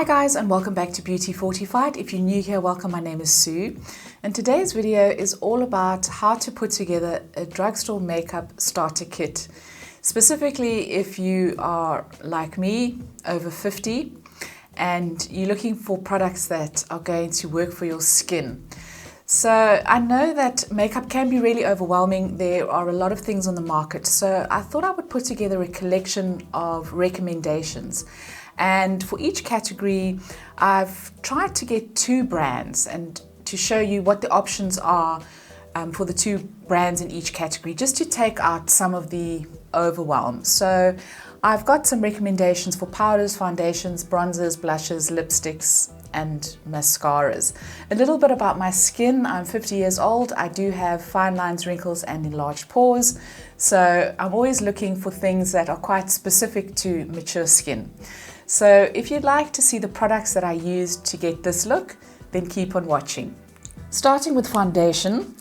guys, and welcome back to Beauty Fortified. If you're new here, welcome. My name is Sue, and today's video is all about how to put together a drugstore makeup starter kit. Specifically, if you are like me, over 50, and you're looking for products that are going to work for your skin. So I know that makeup can be really overwhelming. There are a lot of things on the market. So I thought I would put together a collection of recommendations. And for each category, I've tried to get two brands and to show you what the options are for the two brands in each category, just to take out some of the overwhelm. So I've got some recommendations for powders, foundations, bronzers, blushes, lipsticks, and mascaras. A little bit about my skin. I'm 50 years old. I do have fine lines, wrinkles, and enlarged pores. So I'm always looking for things that are quite specific to mature skin. So if you'd like to see the products that I used to get this look, then keep on watching. Starting with foundation.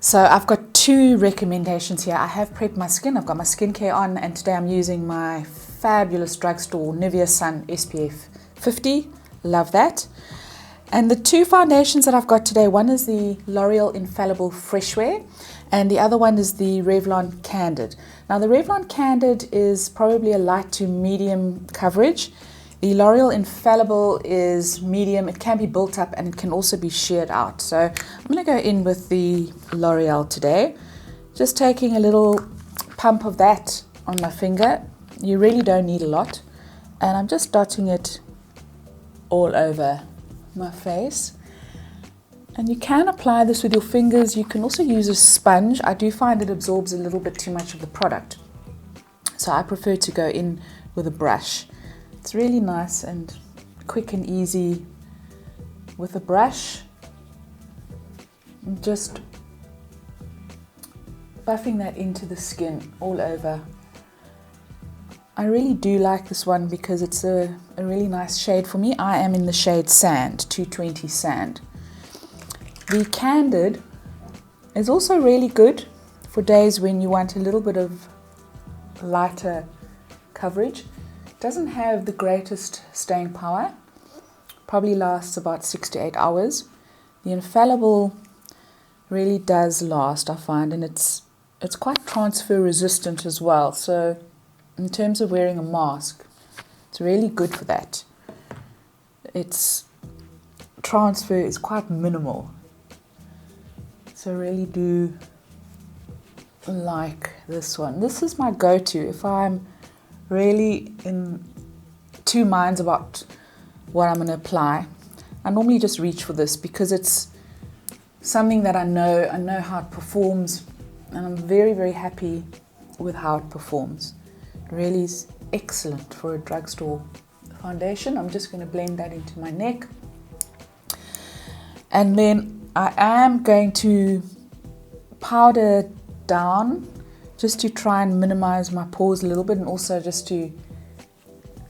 So I've got two recommendations here. I have prepped my skin. I've got my skincare on, and today I'm using my fabulous Drugstore Nivea Sun SPF 50. Love that. And the two foundations that I've got today, one is the L'Oreal Infallible Fresh Wear, and the other one is the Revlon Candid. Now the Revlon Candid is probably a light to medium coverage. The L'Oreal Infallible is medium. It can be built up and it can also be sheared out. So I'm going to go in with the L'Oreal today. Just taking a little pump of that on my finger. You really don't need a lot. And I'm just dotting it all over my face. And you can apply this with your fingers. You can also use a sponge. I do find it absorbs a little bit too much of the product, so I prefer to go in with a brush. It's really nice and quick and easy with a brush. And just buffing that into the skin all over. I really do like this one because it's a really nice shade for me. I am in the shade Sand, 220 Sand. The Candid is also really good for days when you want a little bit of lighter coverage. It doesn't have the greatest staying power. Probably lasts about 6 to 8 hours. The Infallible really does last, I find, and it's quite transfer resistant as well. So in terms of wearing a mask, it's really good for that. Its transfer is quite minimal. So I really do like this one. This is my go-to if I'm really in two minds about what I'm going to apply. I normally just reach for this because it's something that I know how it performs, and I'm very, very happy with how it performs. It really is excellent for a drugstore foundation. I'm just going to blend that into my neck. And then I am going to powder down just to try and minimize my pores a little bit, and also just to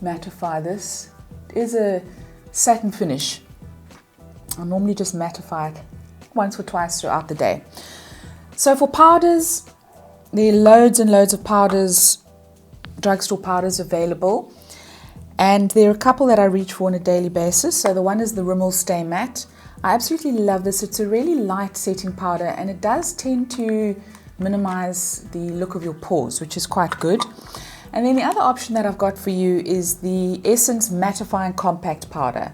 mattify this. It is a satin finish. I normally just mattify it once or twice throughout the day. So for powders, there are loads and loads of powders, drugstore powders available, and there are a couple that I reach for on a daily basis. So the one is the Rimmel Stay Matte. I absolutely love this. It's a really light setting powder, and it does tend to minimize the look of your pores, which is quite good. And then the other option that I've got for you is the Essence Mattifying Compact Powder.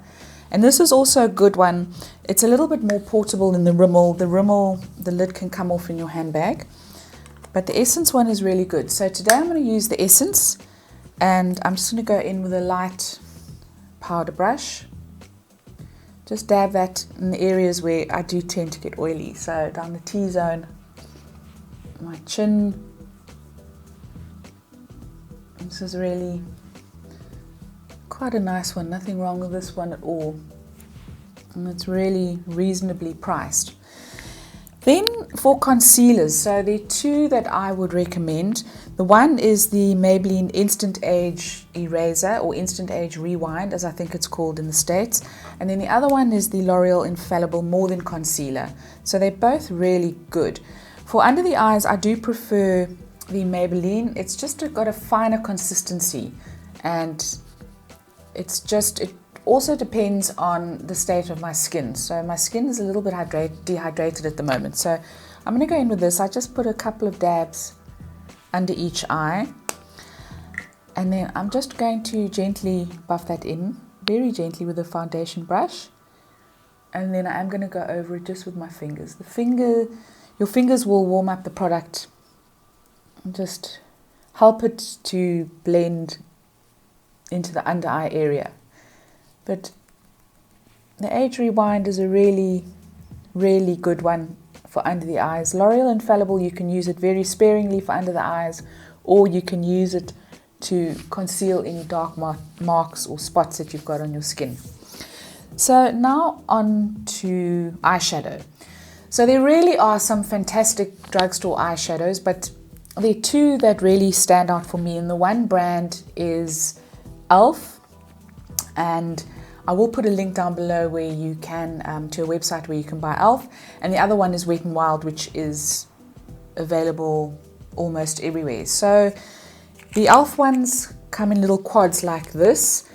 And this is also a good one. It's a little bit more portable than the Rimmel. The Rimmel, the lid can come off in your handbag, but the Essence one is really good. So today I'm going to use the Essence, and I'm just going to go in with a light powder brush. Just dab that in the areas where I do tend to get oily. So down the T-zone, my chin. This is really quite a nice one. Nothing wrong with this one at all. And it's really reasonably priced. Then for concealers, so there are two that I would recommend. The one is the Maybelline Instant Age Eraser, or Instant Age Rewind, as I think it's called in the States. And then the other one is the L'Oreal Infallible More Than Concealer. So they're both really good. For under the eyes, I do prefer the Maybelline. It's just got a finer consistency, and it's just, it also depends on the state of my skin. So my skin is a little bit dehydrated at the moment. So I'm going to go in with this. I just put a couple of dabs under each eye. And then I'm just going to gently buff that in, very gently with a foundation brush. And then I'm going to go over it just with my fingers. Your fingers will warm up the product and just help it to blend into the under eye area. But the Age Rewind is a really, really good one for under the eyes. L'Oreal Infallible, you can use it very sparingly for under the eyes, or you can use it to conceal any dark marks or spots that you've got on your skin. So now on to eyeshadow. So there really are some fantastic drugstore eyeshadows, but there are two that really stand out for me, and the one brand is e.l.f. and I will put a link down below where you can to a website where you can buy e.l.f. and the other one is Wet n Wild, which is available almost everywhere. So the e.l.f. ones come in little quads like this,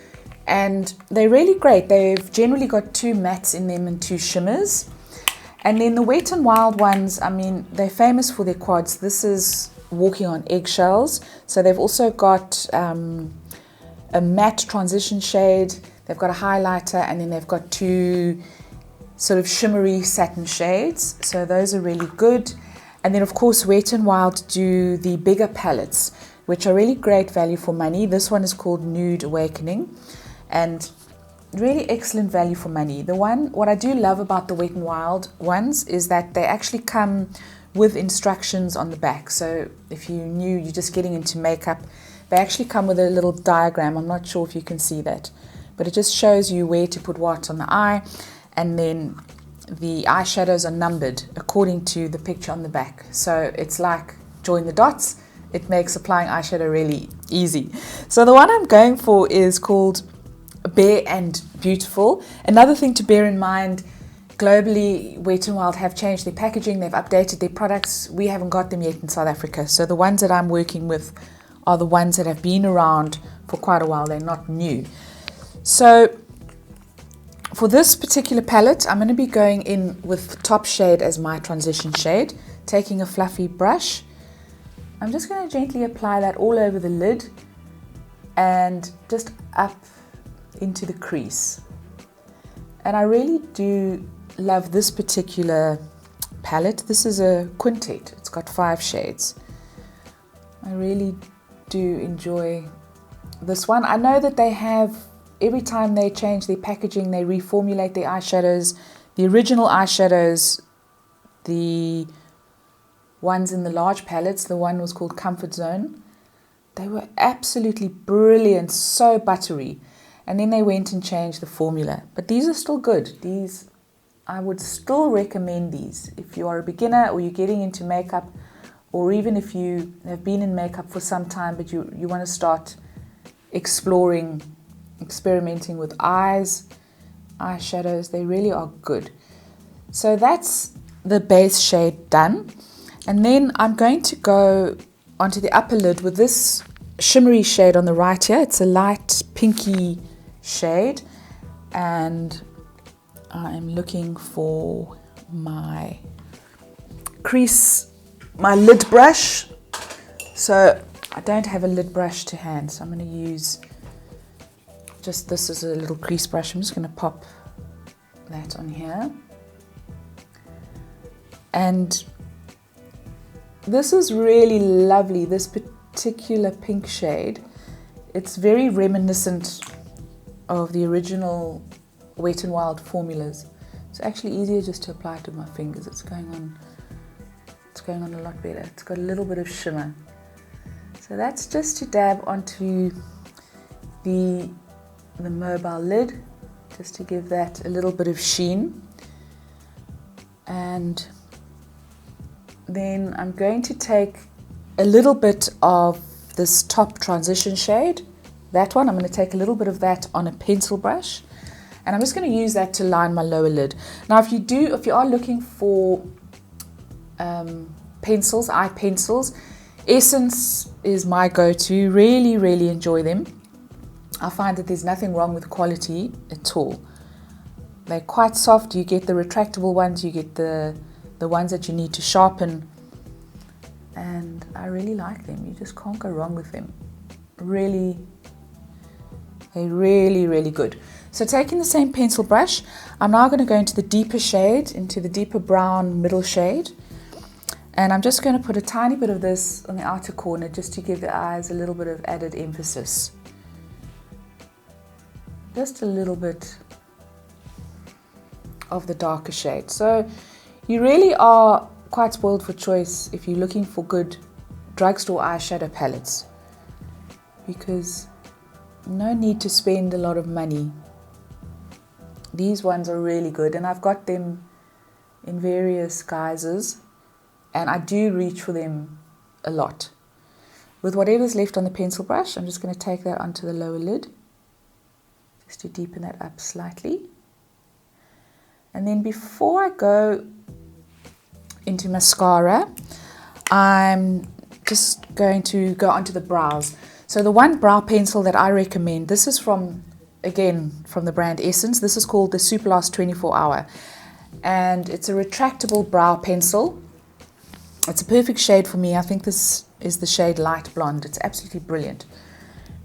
and they're really great. They've generally got 2 mattes in them and 2 shimmers. And then the Wet n Wild ones, I mean, they're famous for their quads. This is walking on eggshells. So they've also got a matte transition shade. They've got a highlighter, and then they've got 2 sort of shimmery satin shades. So those are really good. And then of course Wet n Wild do the bigger palettes, which are really great value for money. This one is called Nude Awakening, and really excellent value for money. What I do love about the Wet n Wild ones is that they actually come with instructions on the back. So if you're just getting into makeup, they actually come with a little diagram. I'm not sure if you can see that, but it just shows you where to put what on the eye, and then the eyeshadows are numbered according to the picture on the back. So it's like join the dots. It makes applying eyeshadow really easy. So the one I'm going for is called Bare and Beautiful. Another thing to bear in mind, globally, Wet n Wild have changed their packaging. They've updated their products. We haven't got them yet in South Africa. So the ones that I'm working with are the ones that have been around for quite a while. They're not new. So for this particular palette, I'm going to be going in with Top Shade as my transition shade, taking a fluffy brush. I'm just going to gently apply that all over the lid and just up into the crease. And I really do love this particular palette. This is a quintet. It's got 5 shades. I really do enjoy this one. I know that they have, every time they change their packaging, they reformulate their eyeshadows. The original eyeshadows, the ones in the large palettes, the one was called Comfort Zone. They were absolutely brilliant, so buttery. And then they went and changed the formula. But these are still good. These, I would still recommend these. If you are a beginner or you're getting into makeup, or even if you have been in makeup for some time, but you want to start exploring, experimenting with eyeshadows, they really are good. So that's the base shade done. And then I'm going to go onto the upper lid with this shimmery shade on the right here. It's a light pinky shade, and I am looking for my crease, my lid brush. So I don't have a lid brush to hand, so I'm going to use just this as a little crease brush. I'm just going to pop that on here. And this is really lovely, this particular pink shade. It's very reminiscent of the original Wet n Wild formulas. It's actually easier just to apply it with my fingers. It's going on a lot better. It's got a little bit of shimmer. So that's just to dab onto the mobile lid, just to give that a little bit of sheen. And then I'm going to take a little bit of this top transition shade, that one. I'm going to take a little bit of that on a pencil brush, and I'm just going to use that to line my lower lid. Now if you are looking for pencils, eye pencils, Essence is my go-to. Really enjoy them. I find that there's nothing wrong with quality at all. They're quite soft. You get the retractable ones, you get the ones that you need to sharpen, and I really like them. You just can't go wrong with them. Really, they're really, really good. So taking the same pencil brush, I'm now going to go into the deeper shade, into the deeper brown middle shade. And I'm just going to put a tiny bit of this on the outer corner just to give the eyes a little bit of added emphasis. Just a little bit of the darker shade. So you really are quite spoiled for choice if you're looking for good drugstore eyeshadow palettes, because no need to spend a lot of money. These ones are really good, and I've got them in various guises, and I do reach for them a lot. With whatever's left on the pencil brush, I'm just going to take that onto the lower lid, just to deepen that up slightly. And then before I go into mascara, I'm just going to go onto the brows. So the one brow pencil that I recommend, this is from the brand Essence. This is called the Super Last 24 Hour. And it's a retractable brow pencil. It's a perfect shade for me. I think this is the shade Light Blonde. It's absolutely brilliant.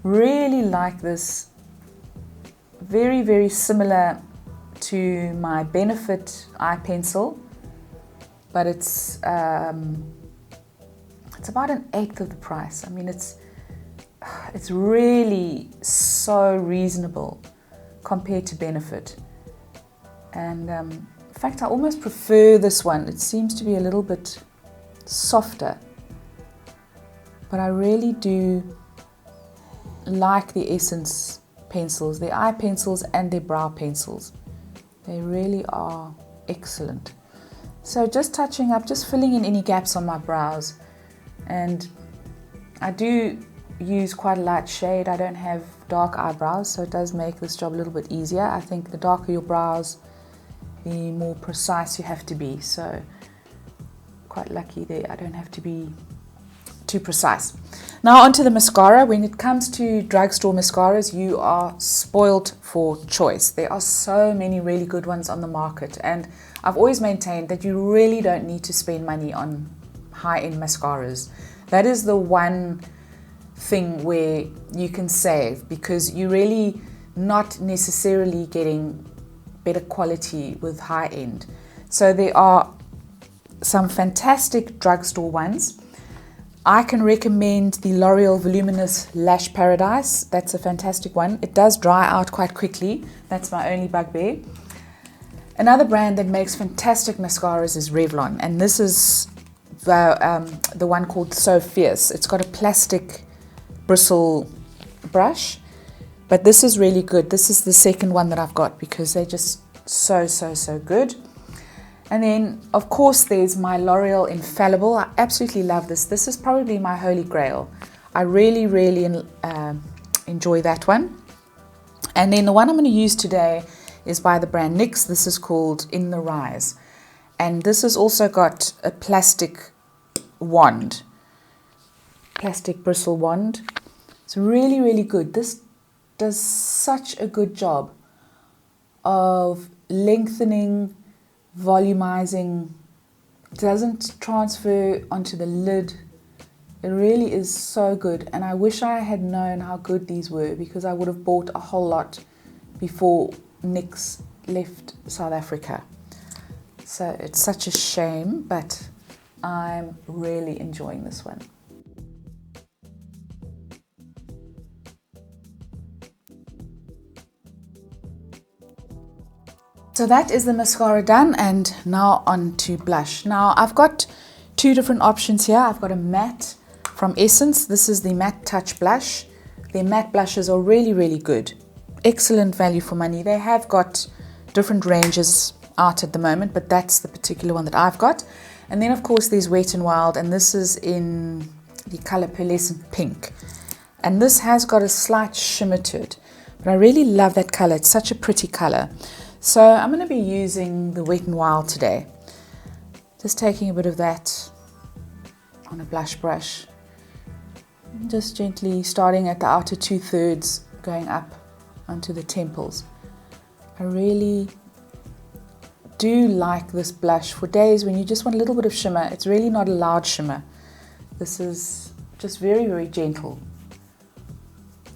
Really like this. Very, very similar to my Benefit eye pencil, but it's about 1/8 of the price. I mean, it's really so reasonable compared to Benefit. And in fact, I almost prefer this one. It seems to be a little bit softer, but I really do like the Essence pencils, their eye pencils and their brow pencils. They really are excellent. So just touching up, just filling in any gaps on my brows. And I do use quite a light shade. I don't have dark eyebrows, so it does make this job a little bit easier. I think the darker your brows, the more precise you have to be. So quite lucky there, I don't have to be too precise. Now onto the mascara. When it comes to drugstore mascaras, you are spoiled for choice. There are so many really good ones on the market, and I've always maintained that you really don't need to spend money on high-end mascaras. That is the one thing where you can save, because you're really not necessarily getting better quality with high-end. So there are some fantastic drugstore ones. I can recommend the L'Oreal Voluminous Lash Paradise. That's a fantastic one. It does dry out quite quickly. That's my only bugbear. Another brand that makes fantastic mascaras is Revlon, and this is the one called So Fierce. It's got a plastic bristle brush, but this is really good. This is the second one that I've got because they're just so good. And then, of course, there's my L'Oreal Infallible. I absolutely love this. This is probably my holy grail. I really enjoy that one. And then the one I'm going to use today is by the brand NYX. This is called In the Rise. And this has also got a plastic wand, plastic bristle wand. It's really good. This does such a good job of lengthening, volumizing. It doesn't transfer onto the lid. It really is so good, and I wish I had known how good these were, because I would have bought a whole lot before NYX left South Africa. So it's such a shame, but I'm really enjoying this one. So that is the mascara done, and now on to blush. Now I've got two different options here. I've got a matte from Essence. This is the Matte Touch blush. Their matte blushes are really good. Excellent value for money. They have got different ranges out at the moment, but that's the particular one that I've got. And then of course there's Wet n Wild, and this is in the color Pearlescent Pink. And this has got a slight shimmer to it, but I really love that color. It's such a pretty color. So I'm going to be using the Wet n Wild today. Just taking a bit of that on a blush brush. Just gently starting at the outer 2/3, going up onto the temples. I really do like this blush for days when you just want a little bit of shimmer. It's really not a loud shimmer. This is just very, very gentle.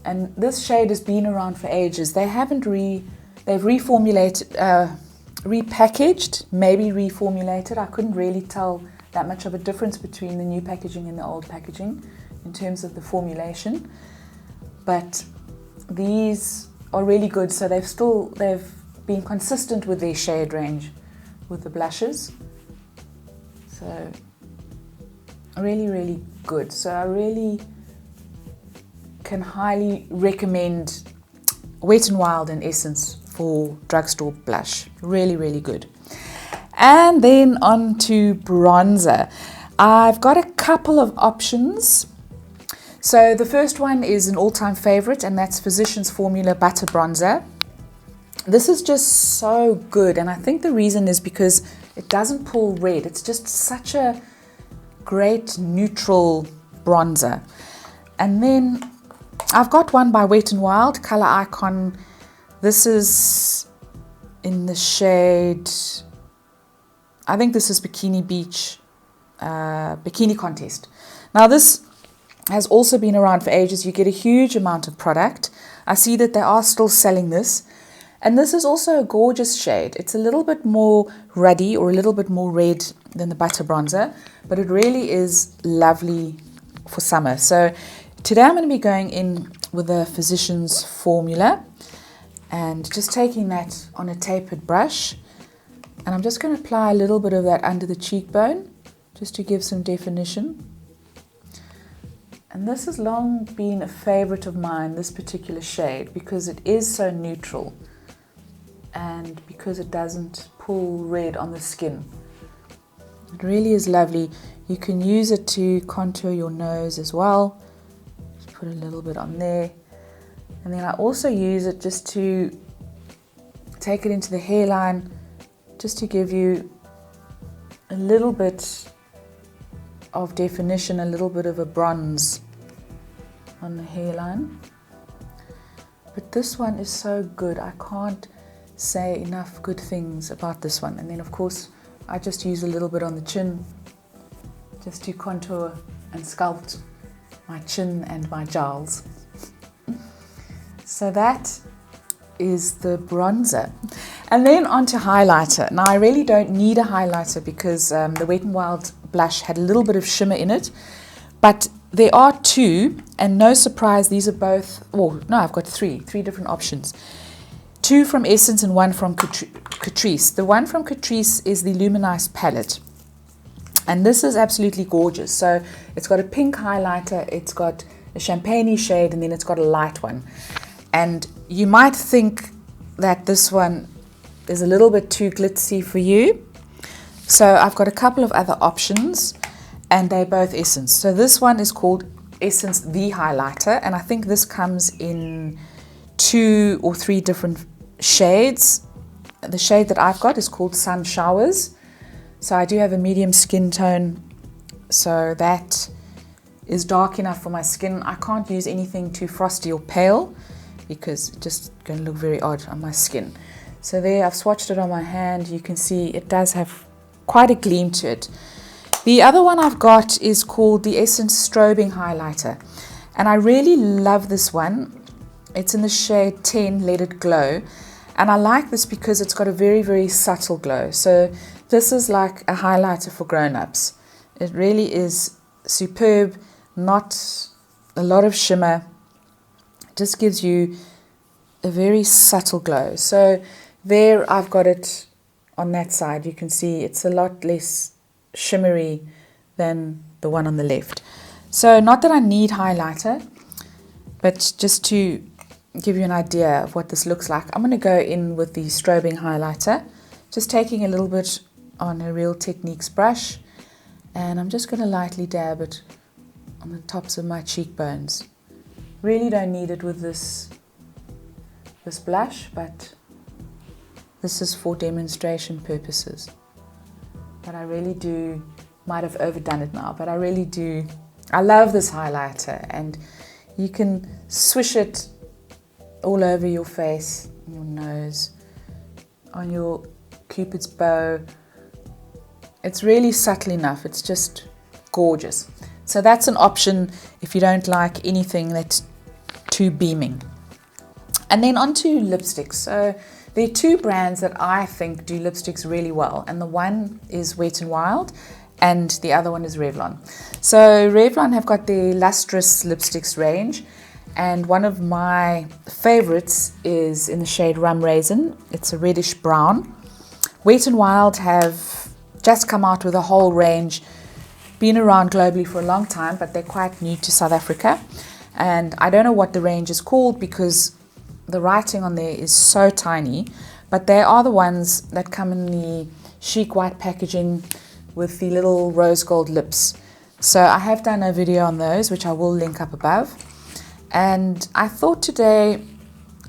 And this shade has been around for ages. They've reformulated, repackaged, maybe reformulated. I couldn't really tell that much of a difference between the new packaging and the old packaging in terms of the formulation. But these are really good. So they've been consistent with their shade range with the blushes. So really, really good. So I really can highly recommend Wet n Wild and Essence for Drugstore blush. Really, really good. And then on to bronzer. I've got a couple of options. So the first one is an all-time favorite, and that's Physicians Formula Butter Bronzer. This is just so good, and I think the reason is because it doesn't pull red. It's just such a great neutral bronzer. And then I've got one by Wet n Wild, Color Icon. This is in the shade, I think this is Bikini Beach, Bikini Contest. Now this has also been around for ages. You get a huge amount of product. I see that they are still selling this. And this is also a gorgeous shade. It's a little bit more ruddy or a little bit more red than the butter bronzer, but it really is lovely for summer. So today I'm going to be going in with the Physicians Formula and just taking that on a tapered brush. And I'm just going to apply a little bit of that under the cheekbone just to give some definition. And this has long been a favorite of mine, this particular shade, because it is so neutral and because it doesn't pull red on the skin. It really is lovely. You can use it to contour your nose as well. Just put a little bit on there. And then I also use it just to take it into the hairline, just to give you a little bit of definition, a little bit of a bronze on the hairline. But this one is so good. I can't say enough good things about this one. And then of course I just use a little bit on the chin just to contour and sculpt my chin and my jowls. So that is the bronzer. And then onto highlighter. Now I really don't need a highlighter because the Wet n Wild blush had a little bit of shimmer in it, but there are two, and no surprise, these are both, I've got three different options. Two from Essence and one from Catrice. The one from Catrice is the Luminized palette, and this is absolutely gorgeous. So it's got a pink highlighter, it's got a champagne-y shade, and then it's got a light one. And you might think that this one is a little bit too glitzy for you. So I've got a couple of other options, and they're both Essence. So this one is called Essence The Highlighter, and I think this comes in 2 or 3 different shades. The shade that I've got is called Sun Showers. So I do have a medium skin tone, so that is dark enough for my skin. I can't use anything too frosty or pale because it's just going to look very odd on my skin. So there, I've swatched it on my hand. You can see it does have quite a gleam to it. The other one I've got is called the Essence Strobing Highlighter, and I really love this one. It's in the shade 10, Let It Glow, and I like this because it's got a very, very subtle glow. So this is like a highlighter for grown-ups. It really is superb, not a lot of shimmer, just gives you a very subtle glow. So there I've got it on that side. You can see it's a lot less shimmery than the one on the left. So not that I need highlighter, but just to give you an idea of what this looks like, I'm going to go in with the strobing highlighter, just taking a little bit on a Real Techniques brush, and I'm just going to lightly dab it on the tops of my cheekbones. Really don't need it with this blush, but this is for demonstration purposes. But I really do, might have overdone it now, but I really do. I love this highlighter, and you can swish it all over your face, your nose, on your Cupid's bow. It's really subtle enough. It's just gorgeous. So that's an option if you don't like anything that's too beaming. And then onto lipsticks. So there are two brands that I think do lipsticks really well, and the one is Wet n Wild and the other one is Revlon. So Revlon have got their lustrous lipsticks range, and one of my favorites is in the shade Rum Raisin. It's a reddish brown. Wet n Wild have just come out with a whole range, been around globally for a long time, but they're quite new to South Africa. And I don't know what the range is called because the writing on there is so tiny, but they are the ones that come in the chic white packaging with the little rose gold lips. So I have done a video on those, which I will link up above. And I thought today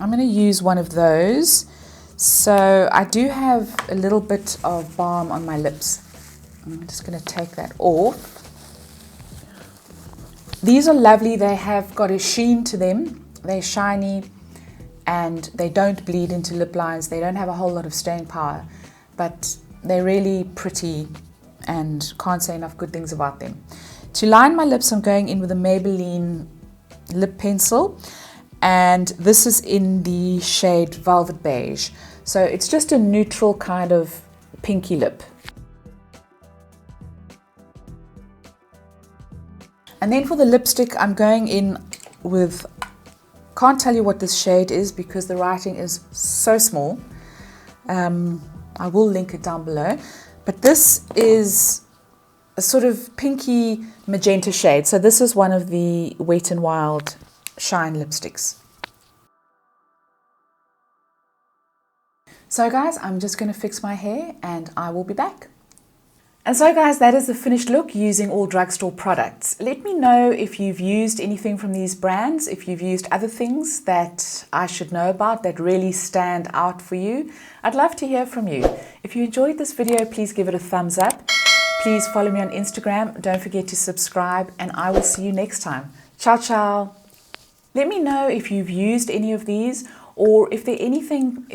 I'm going to use one of those. So I do have a little bit of balm on my lips. I'm just going to take that off. These are lovely. They have got a sheen to them. They're shiny and they don't bleed into lip lines. They don't have a whole lot of staying power, but they're really pretty and can't say enough good things about them. To line my lips, I'm going in with a Maybelline lip pencil, and this is in the shade Velvet Beige. So it's just a neutral kind of pinky lip. And then for the lipstick, I'm going in with, can't tell you what this shade is because the writing is so small. I will link it down below. But this is a sort of pinky magenta shade. So this is one of the Wet n Wild Shine lipsticks. So guys, I'm just going to fix my hair and I will be back. And so guys, that is the finished look using all Drugstore products. Let me know if you've used anything from these brands, if you've used other things that I should know about that really stand out for you. I'd love to hear from you. If you enjoyed this video, please give it a thumbs up. Please follow me on Instagram. Don't forget to subscribe, and I will see you next time. Ciao, ciao. Let me know if you've used any of these, or if there's anything